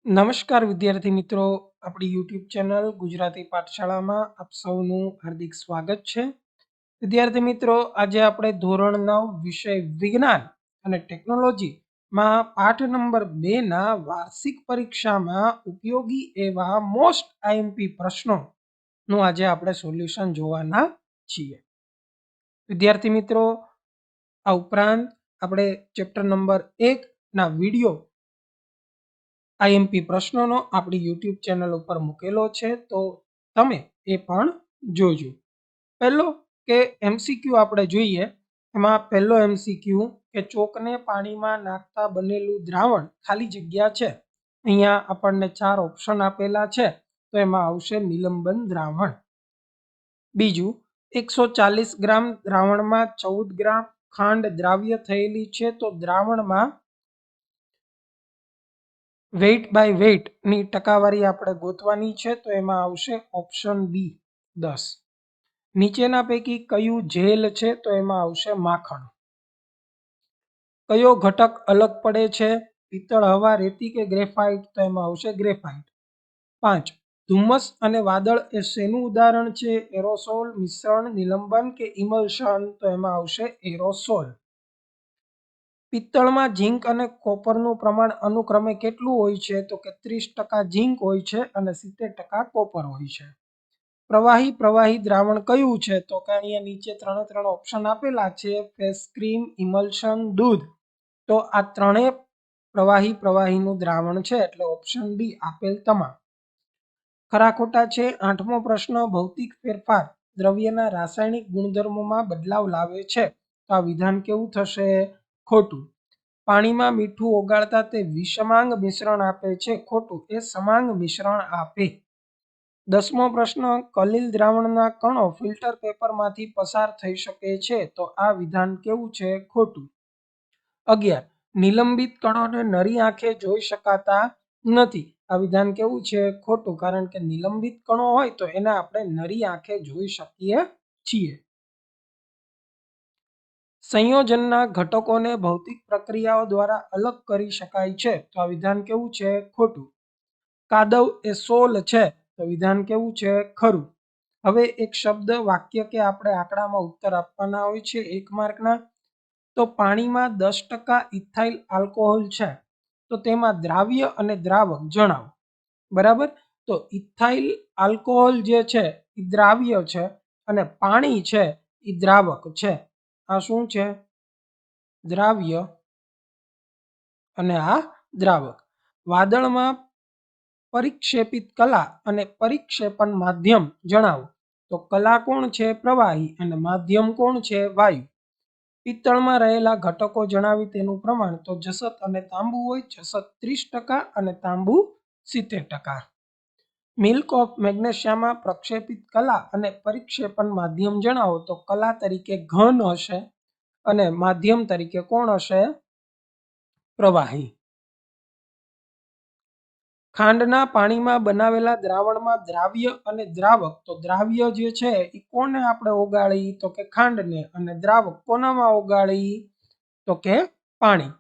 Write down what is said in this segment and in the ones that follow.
નમસ્કાર વિદ્યાર્થી મિત્રો, આપણી યુટ્યુબ ચેનલ ગુજરાતી પાઠશાળામાં આપ સૌનું હાર્દિક સ્વાગત છે. વિદ્યાર્થી મિત્રો, આજે આપણે ધોરણ 9 વિષય વિજ્ઞાન અને ટેકનોલોજીમાં પાઠ નંબર 2 ના વાર્ષિક પરીક્ષામાં ઉપયોગી એવા મોસ્ટ આઈએમપી પ્રશ્નોનું આજે આપણે સોલ્યુશન જોવાના છીએ. વિદ્યાર્થી મિત્રો, આ ઉપરાંત આપણે ચેપ્ટર નંબર 1 ના વિડીયો આઈએમપી પ્રશ્નોનો આપણી યુટ્યુબ ચેનલ ઉપર મૂકેલો છે, તો તમે એ પણ જોજો. પહેલો કે એમસીક્યુ આપણે જોઈએ. એમાં પહેલો એમસીક્યુ કે ચોકને પાણીમાં નાખતા બનેલું દ્રાવણ ખાલી જગ્યા છે. અહીંયા આપણને 4 ઓપ્શન આપેલા છે, તો એમાં આવશે નિલંબન દ્રાવણ. બીજું, 140 ગ્રામ દ્રાવણમાં 14 ગ્રામ ખાંડ દ્રાવ્ય થયેલી છે, તો દ્રાવણમાં વેઇટ બાય વેઇટ ની ટકાવારી આપણે ગોતવાની છે, તો એમાં આવશે ઓપ્શન બી 10. નીચેના પૈકી કયું જેલ છે, તો એમાં આવશે માખણ. કયો ઘટક અલગ પડે છે, પિત્તળ, હવા, રેતી કે ગ્રેફાઇટ, તો એમાં આવશે ગ્રેફાઇટ. 5. ધુમ્મસ અને વાદળ એ શેનું ઉદાહરણ છે, એરોસોલ, મિશ્રણ, નિલંબન કે ઇમલ્શન, તો એમાં આવશે એરોસોલ. પિત્તળમાં ઝીંક અને કોપરનું પ્રમાણ અનુક્રમે કેટલું હોય છે, તો કે 30% ઝીંક હોય છે અને 70% કોપર હોય છે. પ્રવાહી દ્રાવણ કયું છે, તો કે અહીંયા નીચે 3 ઓપ્શન આપેલા છે, ફેસ ક્રીમ, ઇમલ્શન, દૂધ. તો આ ત્રણેય પ્રવાહીનું દ્રાવણ છે, એટલે ઓપ્શન ડી આપેલ તમામ ખરા ખોટા છે. 8મો પ્રશ્ન, ભૌતિક ફેરફાર દ્રવ્યના રાસાયણિક ગુણધર્મોમાં બદલાવ લાવે છે, તો આ વિધાન કેવું થશે? ખોટું. પાણીમાં મીઠું ઓગાળતા તે વિષમાંગ મિશ્રણ આપે છે, ખોટું, એ સમાંગ મિશ્રણ આપે. 10મો પ્રશ્ન, કલીલ દ્રાવણના કણો ફિલ્ટર પેપરમાંથી પસાર થઈ શકે છે, તો આ વિધાન કેવું છે? ખોટું. 11. નિલંબિત કણોને નરી આંખે જોઈ શકાતા નથી, આ વિધાન કેવું છે? ખોટું, કારણ કે નિલંબિત કણો હોય તો એને આપણે નરી આંખે જોઈ શકીએ છીએ. સંયોજનના ઘટકોને ભૌતિક પ્રક્રિયાઓ દ્વારા અલગ કરી શકાય છે, તો આ વિધાન કેવું છે? ખોટું. કાદવ એ સોલ છે, તો વિધાન કેવું છે? ખરું. હવે એક શબ્દ, વાક્ય કે આપણે આંકડામાં ઉત્તર આપવાના હોય છે 1 માર્કના. તો પાણીમાં 10% ઇથાઇલ આલ્કોહોલ છે, તો તેમાં દ્રાવ્ય અને દ્રાવક જણાવો. બરાબર. તો ઇથાઇલ આલ્કોહોલ જે છે એ દ્રાવ્ય છે અને પાણી છે એ દ્રાવક છે. આ શું છે? દ્રાવ્ય અને આ દ્રાવક. વાદળમાં પરિક્ષેપિત કલા અને પરિક્ષેપણ માધ્યમ જણાવો. તો કલા કોણ છે? પ્રવાહી, અને માધ્યમ કોણ છે? વાયુ. પિત્તળમાં રહેલા ઘટકો જણાવી તેનું પ્રમાણ. તો જસત અને તાંબુ હોય. જસત 30% અને તાંબુ 70%. મિલ્ક ઓફ મેગ્નેશિયામાં પ્રક્ષેપિત કલા અને પરિક્ષેપણ માધ્યમ જણાવો. તો કલા તરીકે ઘન હશે અને માધ્યમ તરીકે કોણ હશે? પ્રવાહી. ખાંડના પાણીમાં બનાવેલા દ્રાવણમાં દ્રાવ્ય અને દ્રાવક. તો દ્રાવ્ય જે છે એ કોને આપણે ઓગાળી? તો કે ખાંડને. અને દ્રાવક કોનામાં ઓગાળી? તો કે પાણી.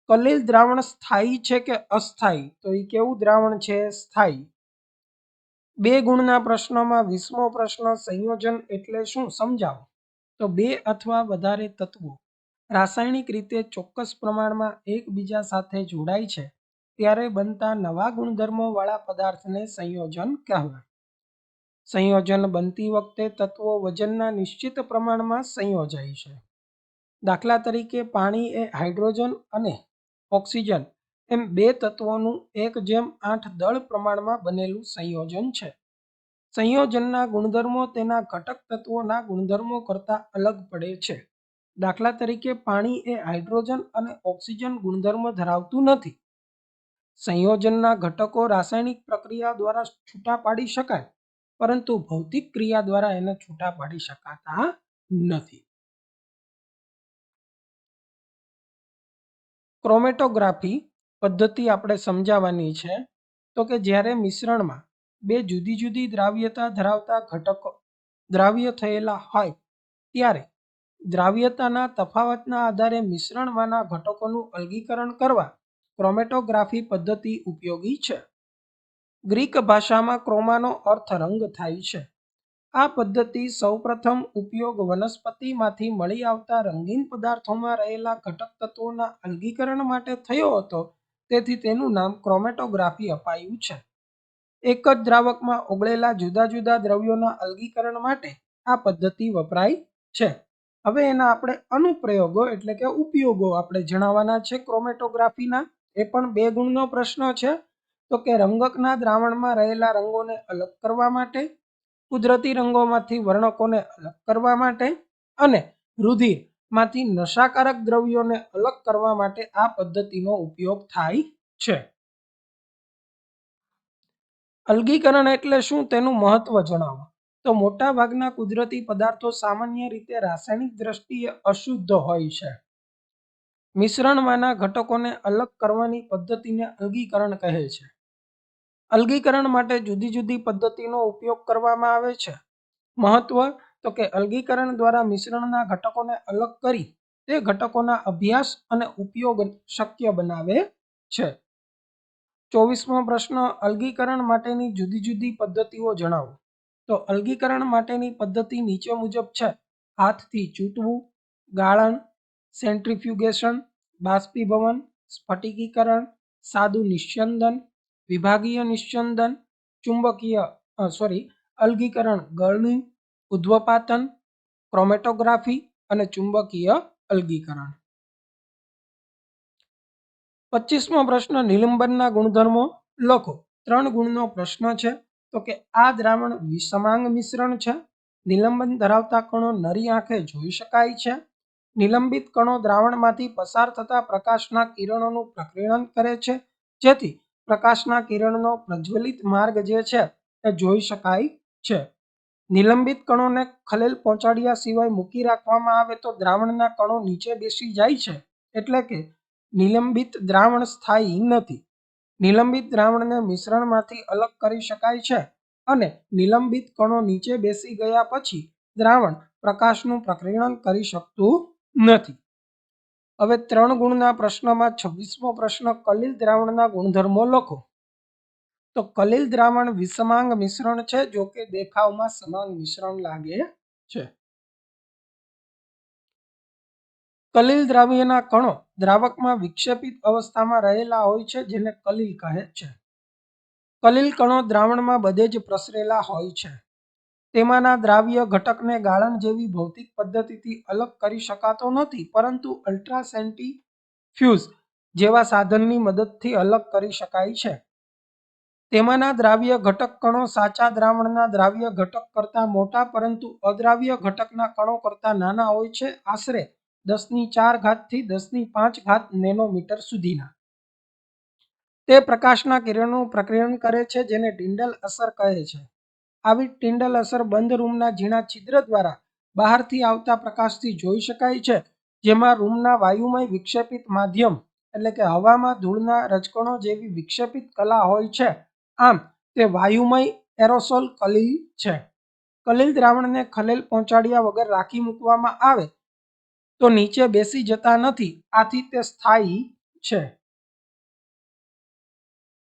કલીલ દ્રાવણ સ્થાયી છે કે અસ્થાયી? તો એ કેવું દ્રાવણ છે? સ્થાયી. 2 ગુણના પ્રશ્નોમાં 20મો પ્રશ્ન, સંયોજન એટલે શું સમજાવો. તો 2 અથવા વધારે તત્વો રાસાયણિક રીતે ચોક્કસ પ્રમાણમાં એકબીજા સાથે જોડાય છે, ત્યારે બનતા નવા ગુણધર્મો વાળા પદાર્થને સંયોજન કહેવાય. સંયોજન બનતી વખતે તત્વો વજનના નિશ્ચિત પ્રમાણમાં સંયોજાય છે. દાખલા તરીકે પાણી એ હાઇડ્રોજન અને ઓક્સિજન એમ 2 તત્વોનું 1:8 દળ પ્રમાણમાં બનેલું સંયોજન છે. સંયોજનના ગુણધર્મો તેના ઘટક તત્વોના ગુણધર્મો કરતાં અલગ પડે છે. દાખલા તરીકે પાણી એ હાઇડ્રોજન અને ઓક્સિજન ગુણધર્મ ધરાવતું નથી. સંયોજનના ઘટકો રાસાયણિક પ્રક્રિયા દ્વારા છૂટા પાડી શકાય, પરંતુ ભૌતિક ક્રિયા દ્વારા એને છૂટા પાડી શકાતા નથી. ક્રોમેટોગ્રાફી પદ્ધતિ આપણે સમજાવવાની છે. તો કે જ્યારે મિશ્રણમાં 2 જુદી જુદી દ્રાવ્યતા ધરાવતા ઘટકો દ્રાવ્ય થયેલા હોય, ત્યારે દ્રાવ્યતાના તફાવતના આધારે મિશ્રણમાંના ઘટકોનું અલગીકરણ કરવા ક્રોમેટોગ્રાફી પદ્ધતિ ઉપયોગી છે? ગ્રીક ભાષામાં ક્રોમાનો અર્થ રંગ થાય છે. આ પદ્ધતિ સૌપ્રથમ ઉપયોગ વનસ્પતિમાંથી મળી આવતા રંગીન પદાર્થોમાં રહેલા ઘટક તત્વોના અલગીકરણ માટે થયો હતો, તેથી તેનું નામ ક્રોમેટોગ્રાફી અપાયું છે. એક જ દ્રાવકમાં ઓગળેલા જુદા જુદા દ્રવ્યોના અલગીકરણ માટે આ પદ્ધતિ વપરાય છે. હવે એના આપણે અનુપ્રયોગો એટલે કે ઉપયોગો આપણે જણાવવાના છે ક્રોમેટોગ્રાફીના. એ પણ 2 ગુણનો પ્રશ્ન છે. તો કે રંગકના દ્રાવણમાં રહેલા રંગોને અલગ કરવા માટે, કુદરતી રંગોમાંથી વર્ણકોને અલગ કરવા માટે અને રુધિરમાંથી નશાકારક દ્રવ્યોને અલગ કરવા માટે આ પદ્ધતિનો ઉપયોગ થાય છે. અલગીકરણ એટલે શું તેનું મહત્વ જણાવો. તો મોટા ભાગના કુદરતી પદાર્થો સામાન્ય રીતે રાસાયણિક દ્રષ્ટિએ અશુદ્ધ હોય છે. મિશ્રણમાંના ઘટકોને અલગ કરવાની પદ્ધતિને અલગીકરણ કહે છે. અલગીકરણ માટે જુદી જુદી પદ્ધતિનો ઉપયોગ કરવામાં આવે છે. મહત્વ તો કે અલગીકરણ દ્વારા મિશ્રણના ઘટકોને અલગ કરી તે ઘટકોના અભ્યાસ અને ઉપયોગ શક્ય બનાવે છે. 24મો પ્રશ્ન, અલગીકરણ માટેની જુદી જુદી પદ્ધતિઓ જણાવો. તો અલગીકરણ માટેની પદ્ધતિ નીચે મુજબ છે: હાથથી ચૂંટવું, ગાળણ, સેન્ટ્રીફ્યુગેશન, બાષ્પીભવન, સ્ફટિકીકરણ, સાદું નિસ્યંદન, વિભાગીય નિસ્યંદન, અલગીકરણ, ગળણી, ઉધ્વપાતન, ક્રોમેટોગ્રાફી અને ચુંબકીય અલગીકરણ. 25મો પ્રશ્ન, નિલંબનના ગુણધર્મો લખો. 3 ગુણનો પ્રશ્ન છે. તો કે આ દ્રાવણ વિષમાંગ મિશ્રણ છે. નિલંબન ધરાવતા કણો નરી આંખે જોઈ શકાય છે. નિલંબિત કણો દ્રાવણમાંથી પસાર થતા પ્રકાશના કિરણોનું પ્રકીર્ણન કરે છે, જેથી પ્રકાશના કિરણનો પ્રજ્વલિત માર્ગ જે છે એ જોઈ શકાય છે. નિલંબિત કણોને ખલેલ પહોંચાડ્યા સિવાય મૂકી રાખવામાં આવે તો દ્રાવણના કણો નીચે બેસી જાય છે, એટલે કે નિલંબિત દ્રાવણ સ્થાયી નથી. નિલંબિત દ્રાવણને મિશ્રણમાંથી અલગ કરી શકાય છે અને નિલંબિત કણો નીચે બેસી ગયા પછી દ્રાવણ પ્રકાશનું પ્રકીર્ણન કરી શકતું નથી. હવે 3 ગુણના પ્રશ્નમાં 26મો પ્રશ્ન, કલિલ દ્રાવણના ગુણધર્મો લખો. તો કલિલ દ્રાવણ વિષમાંગ મિશ્રણ છે, જો કે દેખાવમાં સમાંગ મિશ્રણ લાગે છે. કલિલ દ્રાવ્યના કણો દ્રાવકમાં વિક્ષેપિત અવસ્થામાં રહેલા હોય છે, જેને કલિલ કહે છે. કલિલ કણો દ્રાવણમાં બધે જ પ્રસરેલા હોય છે. તેમાંના દ્રાવ્ય ઘટકને ગાળણ જેવી ભૌતિક પદ્ધતિથી અલગ કરી શકાતો નથી, પરંતુ અલ્ટ્રાસેન્ટ્રીફ્યુઝ જેવા સાધનની મદદથી અલગ કરી શકાય છે. તેમાંના દ્રાવ્ય ઘટક કણો સાચા દ્રાવણના દ્રાવ્ય ઘટક કરતાં મોટા પરંતુ અદ્રાવ્ય ઘટકના કણો કરતાં નાના હોય છે, આશરે 10⁴ થી 10⁵ નેનોમીટર સુધીના. તે પ્રકાશના કિરણોનું પ્રકીર્ણન કરે છે, જેને ટિન્ડલ અસર કહે છે. આવી ટિન્ડલ અસર બંધ રૂમના ઝીણા છિદ્ર દ્વારા બહારથી આવતા પ્રકાશથી જોઈ શકાય છે, જેમાં રૂમના વાયુમય વિક્ષેપિત માધ્યમ એટલે કે હવામાં ધૂળના રજકણો જેવી વિક્ષેપિત કલા હોય છે. આમ તે વાયુમય એરોસોલ કલિલ છે. કલિલ દ્રાવણને ખલેલ પહોંચાડ્યા વગર રાખી મૂકવામાં આવે તો નીચે બેસી જતા નથી, આથી તે સ્થાયી છે.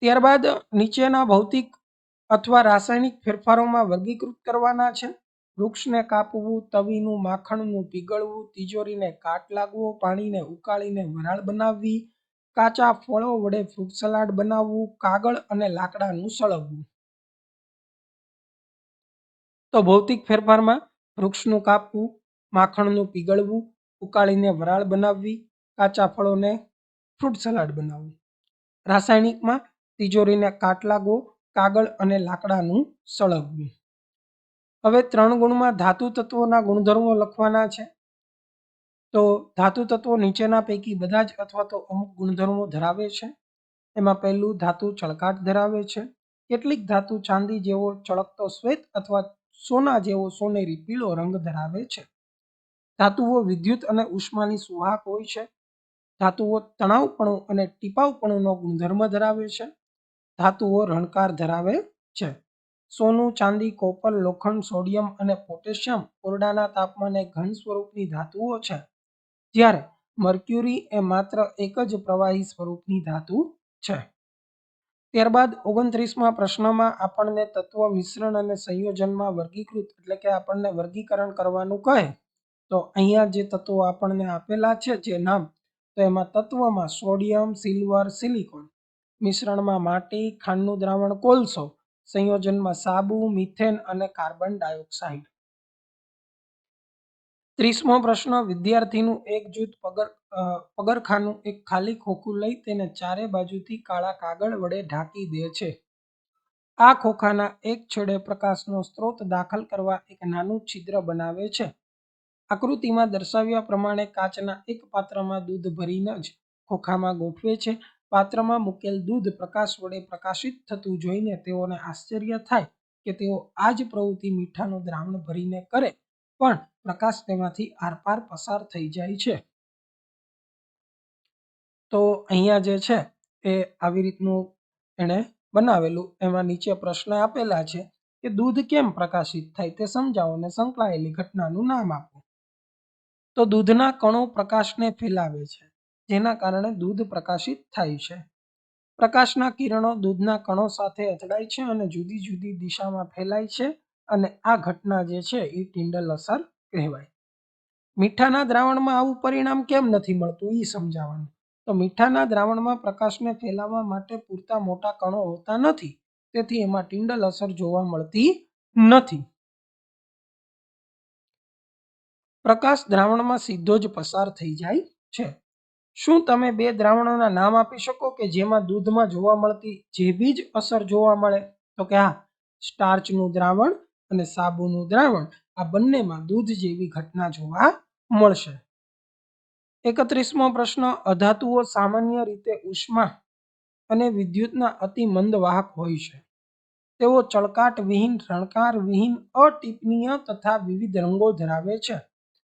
ત્યારબાદ નીચેના ભૌતિક અથવા રાસાયણિક ફેરફારોમાં વર્ગીકૃત કરવાના છે: વૃક્ષને કાપવું, તવીનું માખણનું પીગળવું, તિજોરીને કાટ લાગવો, પાણીને ઉકાળીને વરાળ બનાવવી, કાચા ફળો વડે ફ્રૂટ સલાડ બનાવવું, કાગળ અને લાકડાનું સળગવું. તો ભૌતિક ફેરફારમાં વૃક્ષનું કાપવું, માખણનું પીગળવું, ઉકાળીને વરાળ બનાવવી, કાચા ફળોને ફ્રૂટ સલાડ બનાવવું. રાસાયણિકમાં તિજોરીને કાટ લાગવો, કાગળ અને લાકડાનું સળગવું. હવે 3 ગુણમાં ધાતુ તત્વોના ગુણધર્મો લખવાના છે. તો ધાતુ તત્વો નીચેના પૈકી બધા જ અથવા તો અમુક ગુણધર્મો ધરાવે છે. એમાં પહેલું, ધાતુ ચળકાટ ધરાવે છે. કેટલીક ધાતુ ચાંદી જેવો ચળકતો શ્વેત અથવા સોના જેવો સોનેરી પીળો રંગ ધરાવે છે. ધાતુઓ વિદ્યુત અને ઉષ્માની સુવાહક હોય છે. ધાતુઓ તણાવપણું અને ટીપાવપણુંનો ગુણધર્મ ધરાવે છે. ધાતુઓ રણકાર ધરાવે છે. સોનું, ચાંદી, કોપર, લોખંડ, સોડિયમ અને પોટેશિયમ ઓરડાના તાપમાને ઘન સ્વરૂપની ધાતુઓ છે, જ્યારે મર્ક્યુરી એ માત્ર એક જ પ્રવાહી સ્વરૂપની ધાતુ છે. ત્યારબાદ 29મા પ્રશ્નમાં આપણને તત્વ મિશ્રણ અને સંયોજનમાં વર્ગીકૃત એટલે કે આપણને વર્ગીકરણ કરવાનું કહે તો અહીંયા જે તત્વો આપણને આપેલા છે જે નામ, તો એમાં તત્વમાં સોડિયમ, સિલ્વર, સિલિકોન, મિશ્રણમાં માટી, ખાંડનું દ્રાવણ કોલસો, સંયોજનમાં સાબુ, મિથેન અને કાર્બન ડાયોક્સાઇડ. 30મો પ્રશ્ન, વિદ્યાર્થીનું એક જૂથ પગરખાનું એક ખાલી ખોખું લઈ તેને ચારે બાજુથી કાળા કાગળ વડે ઢાંકી દે છે. આ ખોખાના એક છેડે પ્રકાશનો સ્ત્રોત દાખલ કરવા એક નાનું છિદ્ર બનાવે છે. આકૃતિમાં દર્શાવ્યા પ્રમાણે કાચના એક પાત્રમાં દૂધ ભરીને જ ખોખામાં ગોઠવે છે. પાત્રમાં મૂકેલ દૂધ પ્રકાશ વડે પ્રકાશિત થતું જોઈને તેઓને આશ્ચર્ય થાય કે તેઓ આ જ પ્રવૃત્તિ મીઠાનું દ્રાવણ ભરીને કરે પણ પ્રકાશ તેમાંથી આરપાર પસાર થઈ જાય છે. તો અહીંયા જે છે એ આવી રીતનું એણે બનાવેલું. એમાં નીચે પ્રશ્ન આપેલા છે કે દૂધ કેમ પ્રકાશિત થાય તે સમજાવો અને સંકળાયેલી ઘટનાનું નામ આપો. તો દૂધના કણો પ્રકાશને ફેલાવે છે જેના કારણે દૂધ પ્રકાશિત થાય છે. પ્રકાશના કિરણો દૂધના કણો સાથે અથડાય છે અને જુદી જુદી દિશામાં ફેલાય છે અને આ ઘટના જે છે એ ટિન્ડલ અસર કહેવાય. મીઠાના દ્રાવણમાં આવું પરિણામ કેમ નથી મળતું એ સમજાવવાનું. તો મીઠાના દ્રાવણમાં પ્રકાશને ફેલાવવા માટે પૂરતા મોટા કણો હોતા નથી, તેથી એમાં ટિન્ડલ અસર જોવા મળતી નથી. પ્રકાશ દ્રાવણમાં સીધો જ પસાર થઈ જાય છે. શું તમે બે દ્રાવણોના નામ આપી શકો કે જેમાં દૂધમાં જોવા મળતી જેવી જ અસર જોવા મળે? તો કે હા, સ્ટાર્ચનું દ્રાવણ અને સાબુનું દ્રાવણ, આ બંનેમાં દૂધ જેવી ઘટના જોવા મળશે. 31મો પ્રશ્ન, અધાતુઓ સામાન્ય રીતે ઉષ્મા અને વિદ્યુતના અતિ મંદ વાહક હોય છે. તેઓ ચળકાટ વિહીન, રણકાર વિહીન, અટીપનીય તથા વિવિધ રંગો ધરાવે છે.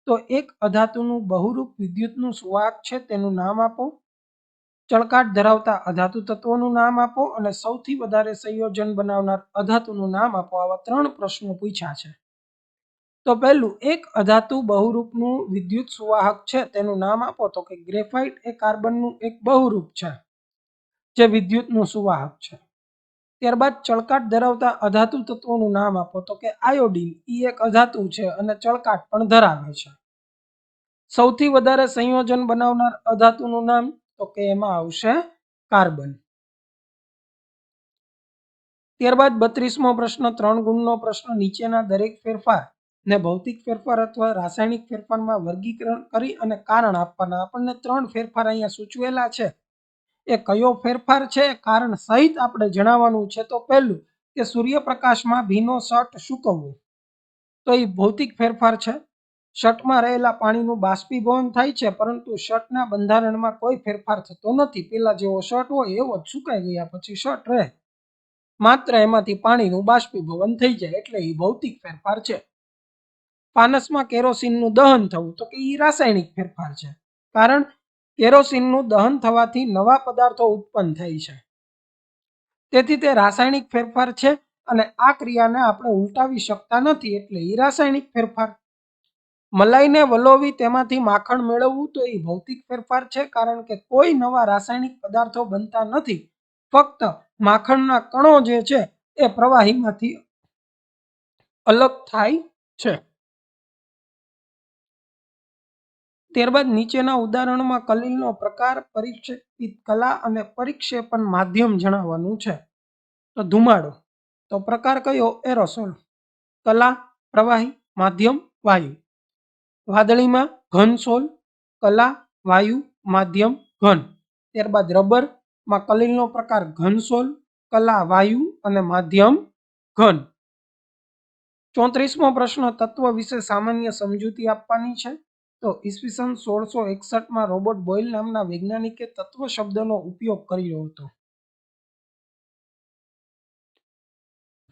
તો એક અધાતુનું બહુરૂપ વિદ્યુતનું સુવાહક છે તેનું નામ આપો. ચળકાટ ધરાવતા અધાતુ તત્વોનું નામ આપો અને સૌથી વધારે સંયોજન બનાવનાર અધાતુનું નામ આપો. આવા 3 પ્રશ્નો પૂછ્યા છે. તો પહેલું, એક અધાતુ બહુરૂપનું વિદ્યુત સુવાહક છે તેનું નામ આપો. તો કે ગ્રેફાઇટ એ કાર્બનનું એક બહુરૂપ છે જે વિદ્યુતનું સુવાહક છે. ત્યારબાદ ચળકાટ ધરાવતા અધાતુ તત્વોનું નામ આપો. તો કે આયોડીન એ એક અધાતુ છે અને ચળકાટ પણ ધરાવે છે. સૌથી વધારે સંયોજન બનાવનાર અધાતુનું નામ, તો કે એમાં આવશે કાર્બન. ત્યારબાદ 32મો પ્રશ્ન, 3 ગુણનો પ્રશ્ન, નીચેના દરેક ફેરફાર ને ભૌતિક ફેરફાર અથવા રાસાયણિક ફેરફારમાં વર્ગીકરણ કરી અને કારણ આપવાના. આપણને 3 ફેરફાર અહીંયા સૂચવેલા છે. એ કયો ફેરફાર છે કારણ સહિત આપણે જણાવવાનું છે. તો પહેલું કે સૂર્યપ્રકાશમાં ભીનો શર્ટ સૂકવવો, તો એ ભૌતિક ફેરફાર છે. શર્ટમાં રહેલા પાણીનું બાષ્પીભવન થાય છે પરંતુ શર્ટના બંધારણમાં કોઈ ફેરફાર થતો નથી. પેલા જેવો શર્ટ હોય એવો જ સુકાઈ ગયા પછી શર્ટ રહે, માત્ર એમાંથી પાણીનું બાષ્પીભવન થઈ જાય એટલે એ ભૌતિક ફેરફાર છે. ફાનસમાં કેરોસીનનું દહન થવું, તો કે એ રાસાયણિક ફેરફાર છે કારણ કેરોસીનનું દહન થવાથી નવા પદાર્થો ઉત્પન્ન થાય છે, તેથી તે રાસાયણિક ફેરફાર છે અને આ ક્રિયાને આપણે ઉલટાવી શકતા નથી એટલે એ રાસાયણિક ફેરફાર. મલાઈને વલોવી તેમાંથી માખણ મેળવવું, તો એ ભૌતિક ફેરફાર છે કારણ કે કોઈ નવા રાસાયણિક પદાર્થો બનતા નથી, ફક્ત માખણના કણો જે છે એ પ્રવાહીમાંથી અલગ થાય છે. ત્યારબાદ નીચેના ઉદાહરણોમાં કલિલનો પ્રકાર, પરિક્ષેપિત કલા અને પરિક્ષેપણ માધ્યમ જણાવવાનું છે. તો ધુમાડો, તો પ્રકાર કયો? એરોસોલ. કલા પ્રવાહી, માધ્યમ વાયુ. વાદળીમાં ઘન સોલ, કલા વાયુ, માધ્યમ ઘન. ત્યારબાદ રબરમાં કલિલનો પ્રકાર ઘન સોલ, કલા વાયુ અને માધ્યમ ઘન. 34મો પ્રશ્ન, તત્વ વિશે સામાન્ય સમજૂતી આપવાની છે. તો ઈસવીસન 1661માં રોબર્ટ બોયલ નામના વૈજ્ઞાનિકે તત્વ શબ્દનો ઉપયોગ કર્યો હતો.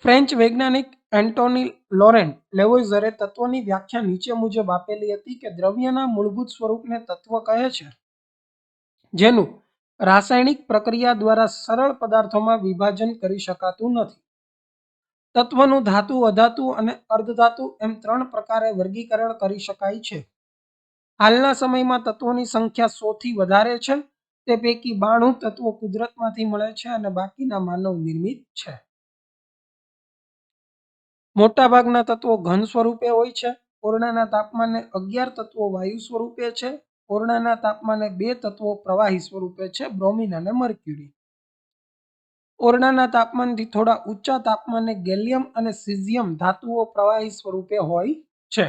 ફ્રેન્ચ વૈજ્ઞાનિક એન્ટોની લોરેન્ટ લેવોઇઝરે તત્વની વ્યાખ્યા નીચે મુજબ આપેલી હતી કે દ્રવ્યના મૂળભૂત સ્વરૂપને તત્વ કહે છે જેનું રાસાયણિક પ્રક્રિયા દ્વારા સરળ પદાર્થોમાં વિભાજન કરી શકાતું નથી. તત્વનું ધાતુ, અધાતુ અને અર્ધધાતુ એમ 3 પ્રકારે વર્ગીકરણ કરી શકાય છે. હાલના સમયમાં તત્વોની સંખ્યા 100 થી વધારે છે, તે પૈકી 92 તત્વો કુદરતમાંથી મળે છે અને બાકીના માનવ નિર્મિત છે. મોટાભાગના તત્વો ઘન સ્વરૂપે હોય છે. ઓરડાના તાપમાને 11 તત્વો વાયુ સ્વરૂપે છે. ઓરડાના તાપમાને 2 તત્વો પ્રવાહી સ્વરૂપે છે, બ્રોમિન અને મર્ક્યુરી. ઓરડાના તાપમાનથી થોડા ઊંચા તાપમાને ગેલિયમ અને સીઝિયમ ધાતુઓ પ્રવાહી સ્વરૂપે હોય છે.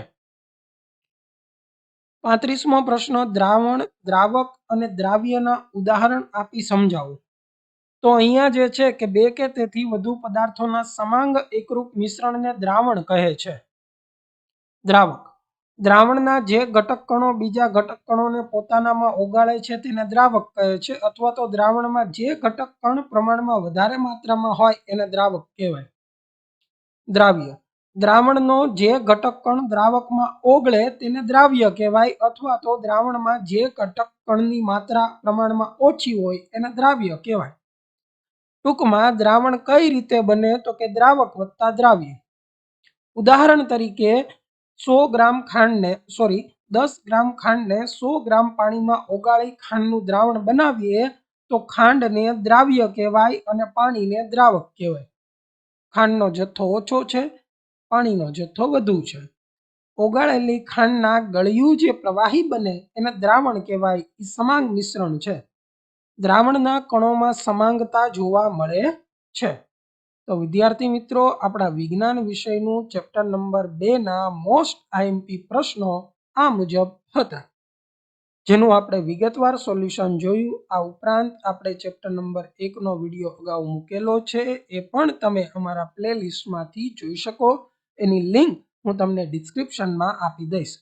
35મો પ્રશ્ન, દ્રાવણ, દ્રાવક અને દ્રાવ્યના ઉદાહરણ આપી સમજાવો. તો અહીંયા જે છે કે 2 કે તેથી વધુ પદાર્થોના સમાંગ એકરૂપ મિશ્રણને દ્રાવણ કહે છે. દ્રાવક, દ્રાવણના જે ઘટક કણો બીજા ઘટક કણોને પોતાનામાં ઓગાળે છે તેને દ્રાવક કહે છે, અથવા તો દ્રાવણમાં જે ઘટક કણ પ્રમાણમાં વધારે માત્રામાં હોય એને દ્રાવક કહેવાય. દ્રાવ્ય, દ્રાવણનો જે ઘટક કણ દ્રાવકમાં ઓગળે તેને દ્રાવ્ય કહેવાય, અથવા તો દ્રાવણમાં જે ઘટક કણની માત્રા પ્રમાણમાં ઓછી હોય એને દ્રાવ્ય કહેવાય. ટૂંકમાં દ્રાવણ કઈ રીતે બને તો કે દ્રાવક વત્તા દ્રાવ્ય. ઉદાહરણ તરીકે 10 ગ્રામ ખાંડને 100 ગ્રામ પાણીમાં ઓગાળી ખાંડનું દ્રાવણ બનાવીએ તો ખાંડને દ્રાવ્ય કહેવાય અને પાણીને દ્રાવક કહેવાય. ખાંડનો જથ્થો ઓછો છે, પાણીનો જથ્થો વધુ છે. ઓગાળેલી ખાંડના ગળ્યું જે પ્રવાહી બને એને દ્રાવણ કહેવાય. એ સમાંગ મિશ્રણ છે. દ્રાવણના કણોમાં સમાંગતા જોવા મળે છે. તો વિદ્યાર્થી મિત્રો, આપણા વિજ્ઞાન વિષયનું ચેપ્ટર નંબર 2 ના મોસ્ટ આઈએમપી પ્રશ્નો આ મુજબ હતા, જેનું આપણે વિગતવાર સોલ્યુશન જોયું. આ ઉપરાંત આપણે ચેપ્ટર નંબર 1 નો વિડીયો અગાઉ મૂકેલો છે, એ પણ તમે અમારા પ્લેલિસ્ટમાંથી જોઈ શકો. એની લિંક હું તમને ડિસ્ક્રિપ્શનમાં આપી દઈશ.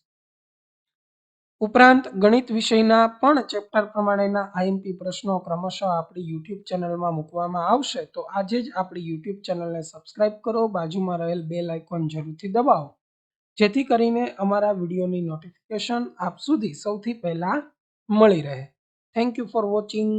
ઉપરાંત ગણિત વિષયના પણ ચેપ્ટર પ્રમાણેના આઈએમપી પ્રશ્નો ક્રમશઃ આપણી યુટ્યુબ ચેનલમાં મૂકવામાં આવશે. તો આજે જ આપણી યુટ્યુબ ચેનલને સબસ્ક્રાઇબ કરો, બાજુમાં રહેલ બેલ આઇકોન જરૂરથી દબાવો, જેથી કરીને અમારા વિડીયોની નોટિફિકેશન આપ સુધી સૌથી પહેલા મળી રહે. Thank you for watching.